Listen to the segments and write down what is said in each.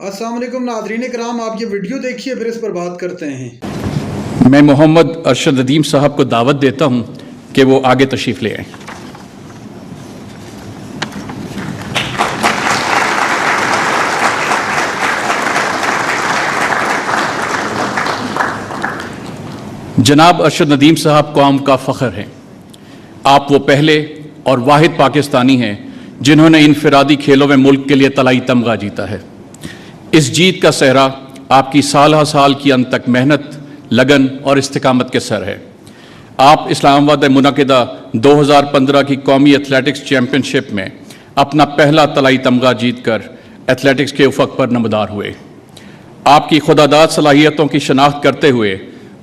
السلام علیکم ناظرین کرام، آپ یہ ویڈیو دیکھیے پھر اس پر بات کرتے ہیں۔ میں محمد ارشد ندیم صاحب کو دعوت دیتا ہوں کہ وہ آگے تشریف لے آئیں۔ جناب ارشد ندیم صاحب قوم کا فخر ہیں۔ آپ وہ پہلے اور واحد پاکستانی ہیں جنہوں نے انفرادی کھیلوں میں ملک کے لیے طلائی تمغہ جیتا ہے۔ اس جیت کا سہرا آپ کی سالہ سال کی انت تک محنت، لگن اور استقامت کے سر ہے۔ آپ اسلام آباد میں منعقدہ 2015 کی قومی ایتھلیٹکس چیمپئن شپ میں اپنا پہلا طلائی تمغہ جیت کر ایتھلیٹکس کے افق پر نمودار ہوئے۔ آپ کی خودداد صلاحیتوں کی شناخت کرتے ہوئے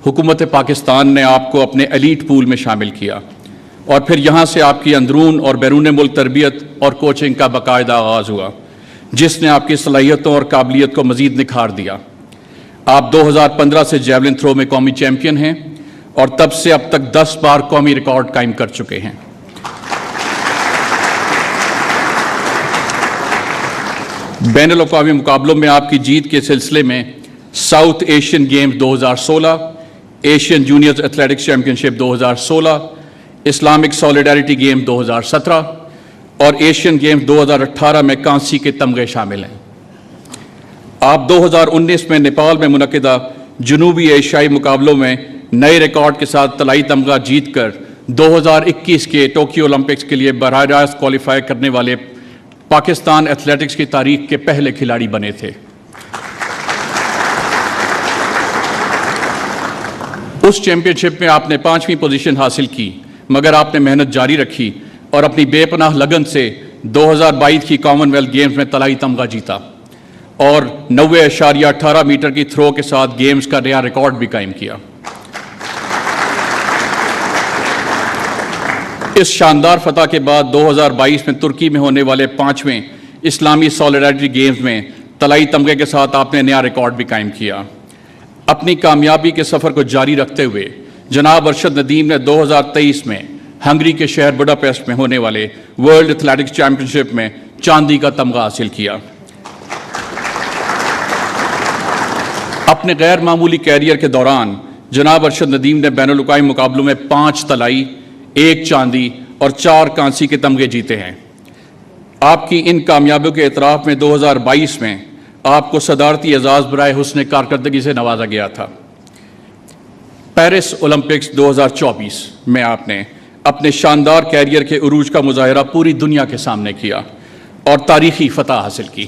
حکومت پاکستان نے آپ کو اپنے ایلیٹ پول میں شامل کیا اور پھر یہاں سے آپ کی اندرون اور بیرون ملک تربیت اور کوچنگ کا باقاعدہ آغاز ہوا، جس نے آپ کی صلاحیتوں اور قابلیت کو مزید نکھار دیا۔ آپ 2015 سے جیولن تھرو میں قومی چیمپئن ہیں اور تب سے اب تک 10 بار قومی ریکارڈ قائم کر چکے ہیں۔ بین الاقوامی مقابلوں میں آپ کی جیت کے سلسلے میں South Asian Games 2016، Asian Juniors Athletics Championship 2016، Islamic Solidarity Game 2017 اور ایشین گیم 2018 میں کانسی کے تمغے شامل ہیں۔ آپ 2019 میں نیپال میں منعقدہ جنوبی ایشیائی مقابلوں میں نئے ریکارڈ کے ساتھ طلائی تمغہ جیت کر 2021 کے ٹوکیو اولمپکس کے لیے براہ راست کوالیفائی کرنے والے پاکستان ایتھلیٹکس کی تاریخ کے پہلے کھلاڑی بنے تھے۔ اس چیمپئن شپ میں آپ نے 5ویں پوزیشن حاصل کی، مگر آپ نے محنت جاری رکھی اور اپنی بے پناہ لگن سے 2022 کی کامن ویلتھ گیمز میں طلائی تمغہ جیتا اور 90.18 میٹر کی تھرو کے ساتھ گیمز کا نیا ریکارڈ بھی قائم کیا۔ اس شاندار فتح کے بعد 2022 میں ترکی میں ہونے والے 5ویں اسلامی سالیڈیرٹی گیمز میں طلائی تمغے کے ساتھ آپ نے نیا ریکارڈ بھی قائم کیا۔ اپنی کامیابی کے سفر کو جاری رکھتے ہوئے جناب ارشد ندیم نے 2023 میں ہنگری کے شہر بڈاپیسٹ میں ہونے والے ورلڈ ایتھلیٹکس چیمپئن شپ میں چاندی کا تمغہ حاصل کیا۔ اپنے غیر معمولی کیریئر کے دوران جناب ارشد ندیم نے بین الاقوامی مقابلوں میں 5 طلائی، 1 چاندی اور 4 کانسی کے تمغے جیتے ہیں۔ آپ کی ان کامیابیوں کے اعتراف میں 2022 میں آپ کو صدارتی اعزاز برائے حسن کارکردگی سے نوازا گیا تھا۔ پیرس اولمپکس 2024 میں آپ نے اپنے شاندار کیریئر کے عروج کا مظاہرہ پوری دنیا کے سامنے کیا اور تاریخی فتح حاصل کی۔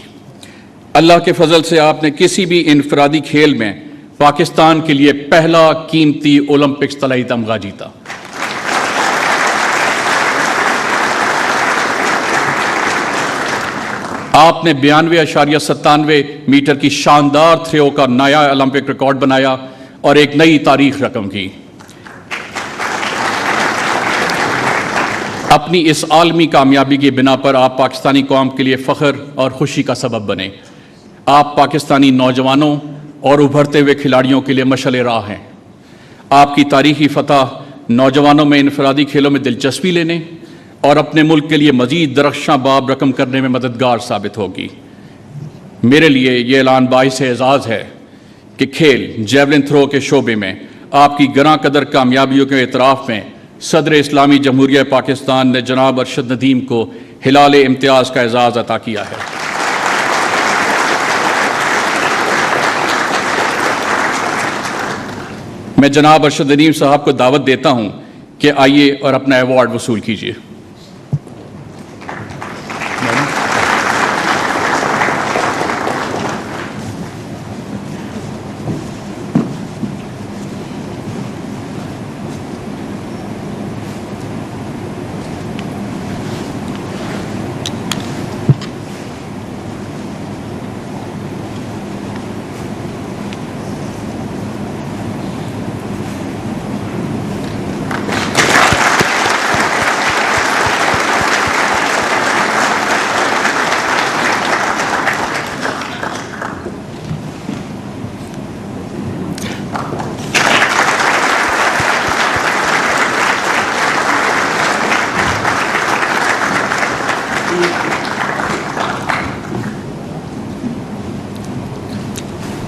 اللہ کے فضل سے آپ نے کسی بھی انفرادی کھیل میں پاکستان کے لیے پہلا قیمتی اولمپکس طلائی تمغہ جیتا۔ آپ نے 92.97 میٹر کی شاندار تھرو کا نیا اولمپک ریکارڈ بنایا اور ایک نئی تاریخ رقم کی۔ اپنی اس عالمی کامیابی کی بنا پر آپ پاکستانی قوم کے لیے فخر اور خوشی کا سبب بنے۔ آپ پاکستانی نوجوانوں اور ابھرتے ہوئے کھلاڑیوں کے لیے مشعل راہ ہیں۔ آپ کی تاریخی فتح نوجوانوں میں انفرادی کھیلوں میں دلچسپی لینے اور اپنے ملک کے لیے مزید درخشاں باب رقم کرنے میں مددگار ثابت ہوگی۔ میرے لیے یہ اعلان باعث اعزاز ہے کہ کھیل جیولن تھرو کے شعبے میں آپ کی گراں قدر کامیابیوں کے اعتراف میں صدر اسلامی جمہوریہ پاکستان نے جناب ارشد ندیم کو ہلال امتیاز کا اعزاز عطا کیا ہے۔ میں جناب ارشد ندیم صاحب کو دعوت دیتا ہوں کہ آئیے اور اپنا ایوارڈ وصول کیجیے۔